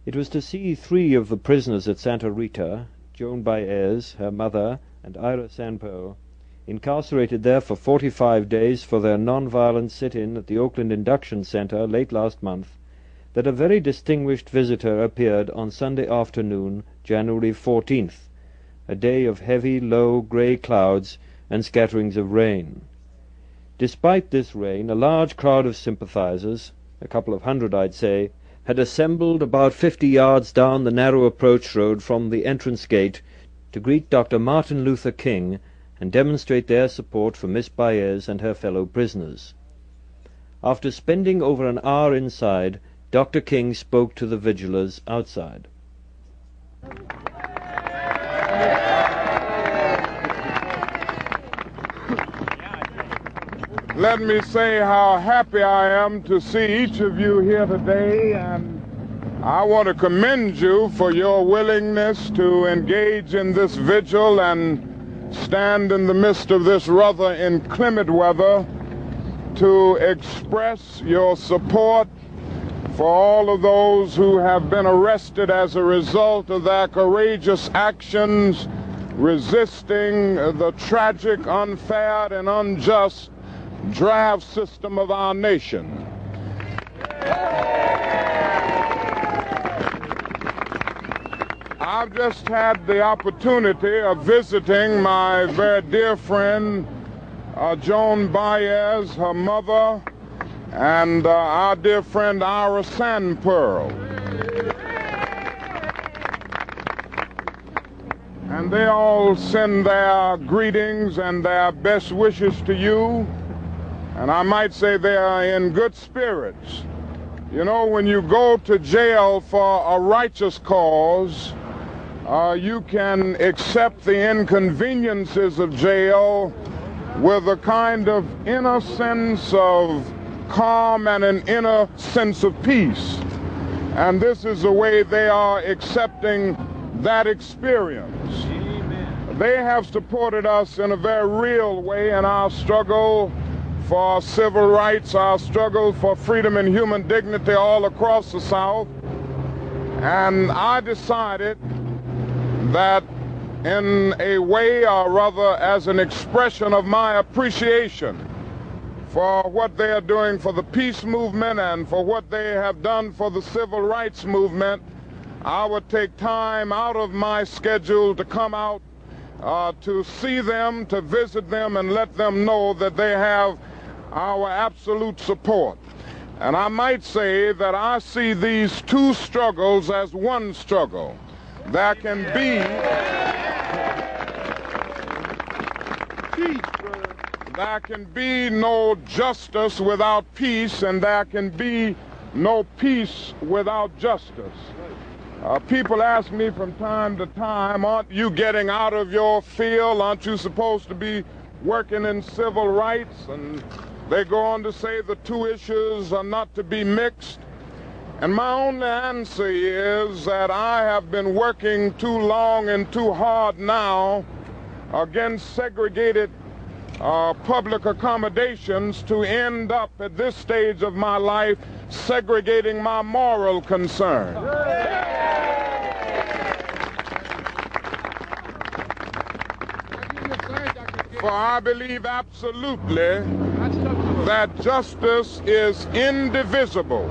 It was to see 3 of the prisoners at Santa Rita, Joan Baez, her mother, and Ira Sanpo, incarcerated there for 45 days for their non-violent sit-in at the Oakland Induction Center late last month, that a very distinguished visitor appeared on Sunday afternoon, January 14th, a day of heavy, low, grey clouds and scatterings of rain. Despite this rain, a large crowd of sympathizers, a couple of hundred I'd say, had assembled about 50 yards down the narrow approach road from the entrance gate to greet Dr. Martin Luther King and demonstrate their support for Miss Baez and her fellow prisoners. After spending over an hour inside, Dr. King spoke to the vigilers outside. Let me say how happy I am to see each of you here today, and I want to commend you for your willingness to engage in this vigil and stand in the midst of this rather inclement weather to express your support for all of those who have been arrested as a result of their courageous actions resisting the tragic, unfair, and unjust draft system of our nation. I've just had the opportunity of visiting my very dear friend Joan Baez, her mother, and our dear friend Ira Sanpearl. And they all send their greetings and their best wishes to you. And I might say they are in good spirits. You know, when you go to jail for a righteous cause, you can accept the inconveniences of jail with a kind of inner sense of calm and an inner sense of peace. And this is the way they are accepting that experience. Amen. They have supported us in a very real way in our struggle for civil rights, our struggle for freedom and human dignity all across the South. And I decided that in a way, or rather as an expression of my appreciation for what they are doing for the peace movement and for what they have done for the civil rights movement, I would take time out of my schedule to come out to see them, to visit them, and let them know that they have our absolute support. And I might say that I see these 2 struggles as one struggle. There can be no justice without peace, and there can be no peace without justice. People ask me from time to time, aren't you getting out of your field? Aren't you supposed to be working in civil rights? And they go on to say the 2 issues are not to be mixed. And my only answer is that I have been working too long and too hard now against segregated public accommodations to end up at this stage of my life segregating my moral concern. For I believe absolutely that justice is indivisible,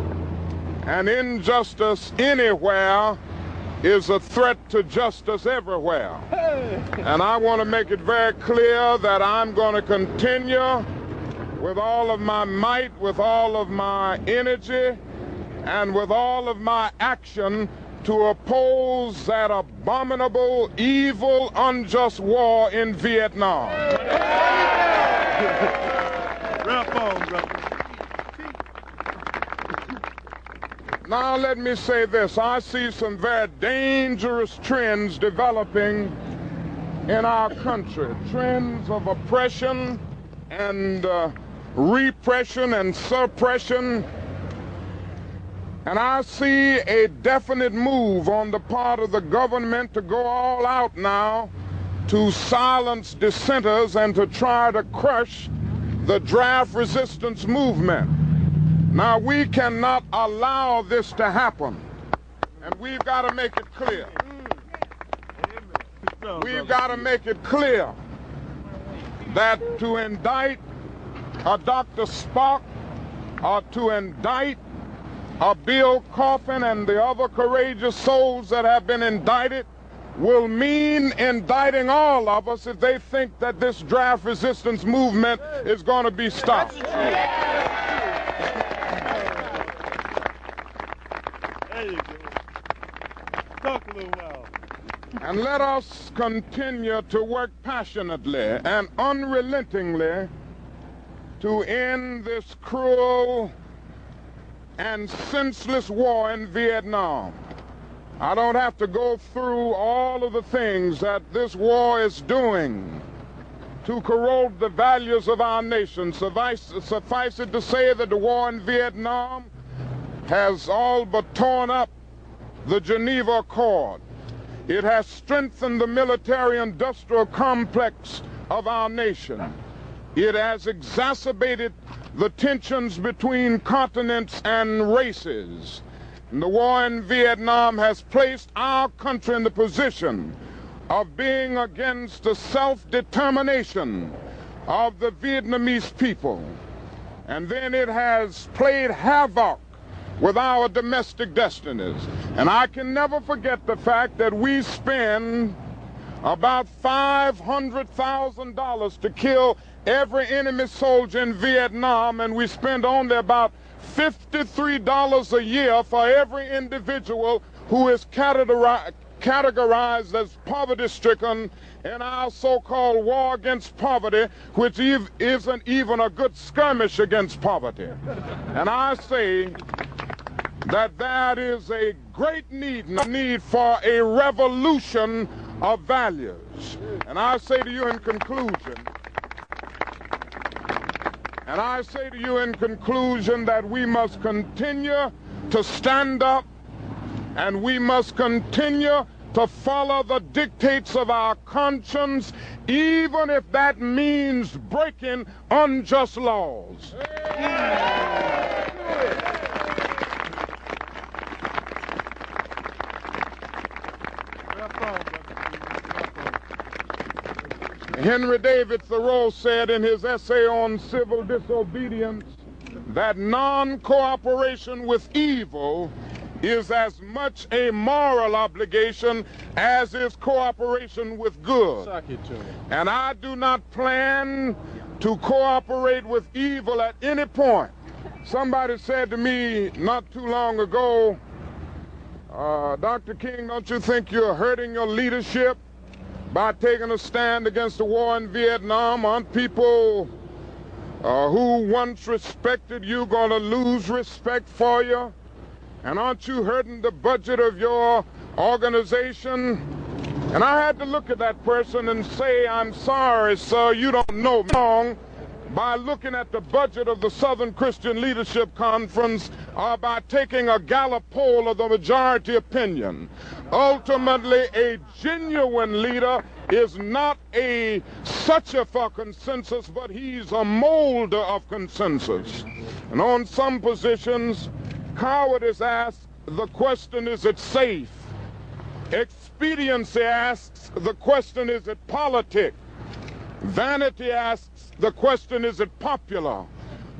and injustice anywhere is a threat to justice everywhere. And I want to make it very clear that I'm going to continue with all of my might, with all of my energy, and with all of my action to oppose that abominable, evil, unjust war in Vietnam. Now let me say this. I see some very dangerous trends developing in our country. Trends of oppression and repression and suppression. And I see a definite move on the part of the government to go all out now to silence dissenters and to try to crush the draft resistance movement. Now, we cannot allow this to happen. And we've got to make it clear. We've got to make it clear that to indict a Dr. Spock or to indict a Bill Coffin and the other courageous souls that have been indicted will mean indicting all of us if they think that this draft resistance movement is going to be stopped. There you go. Talk a little while. And let us continue to work passionately and unrelentingly to end this cruel and senseless war in Vietnam. I don't have to go through all of the things that this war is doing to corrode the values of our nation. Suffice it to say that the war in Vietnam has all but torn up the Geneva Accord. It has strengthened the military-industrial complex of our nation. It has exacerbated the tensions between continents and races. And the war in Vietnam has placed our country in the position of being against the self-determination of the Vietnamese people. And then it has played havoc with our domestic destinies. And I can never forget the fact that we spend about $500,000 to kill every enemy soldier in Vietnam, and we spend only about $53 a year for every individual who is categorized as poverty-stricken in our so-called war against poverty, which isn't even a good skirmish against poverty. And I say that there is a great need for a revolution of values. And I say to you in conclusion, that we must continue to stand up and we must continue to follow the dictates of our conscience, even if that means breaking unjust laws. Henry David Thoreau said in his essay on civil disobedience that non-cooperation with evil is as much a moral obligation as is cooperation with good. And I do not plan to cooperate with evil at any point. Somebody said to me not too long ago, Dr. King, don't you think you're hurting your leadership by taking a stand against the war in Vietnam? Aren't people who once respected you going to lose respect for you? And aren't you hurting the budget of your organization? And I had to look at that person and say, I'm sorry, sir, you don't know me wrong by looking at the budget of the Southern Christian Leadership Conference or by taking a Gallup poll of the majority opinion. Ultimately, a genuine leader is not a searcher for consensus, but he's a molder of consensus. And on some positions, cowardice asks the question, is it safe? Expediency asks the question, is it politic? Vanity asks the question, is it popular?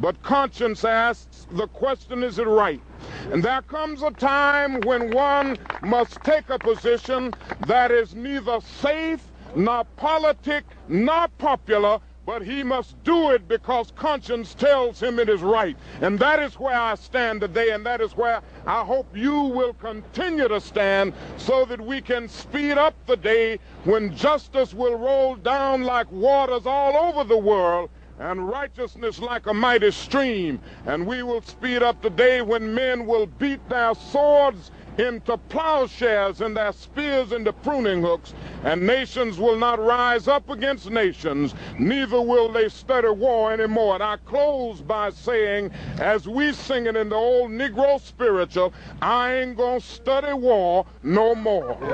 But conscience asks the question, is it right? And there comes a time when one must take a position that is neither safe, nor politic, nor popular, but he must do it because conscience tells him it is right. And that is where I stand today, and that is where I hope you will continue to stand, so that we can speed up the day when justice will roll down like waters all over the world, and righteousness like a mighty stream. And we will speed up the day when men will beat their swords into plowshares and their spears into pruning hooks, and nations will not rise up against nations, neither will they study war anymore. And I close by saying, as we sing it in the old Negro spiritual, I ain't gonna study war no more. Could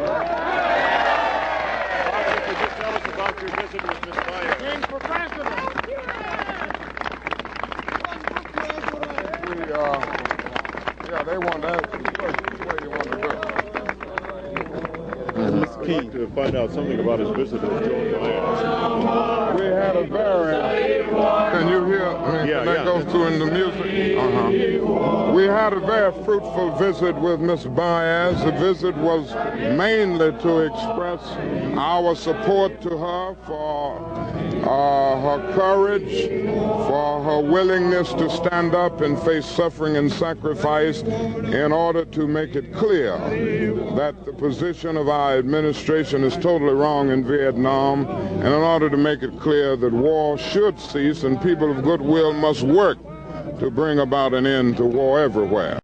you tell us about your visit with Miss Baez? King for president. Yeah, they want to ask you a question. What do you want to do? I'd like to find out something about his visit with Joan Baez. We had a very, can you hear? Yeah, that goes through in the music. We had a very fruitful visit with Miss Baez. The visit was mainly to express our support to her for her courage, for her willingness to stand up and face suffering and sacrifice in order to make it clear that the position of our administration is totally wrong in Vietnam, and in order to make it clear that war should cease and people of goodwill must work to bring about an end to war everywhere.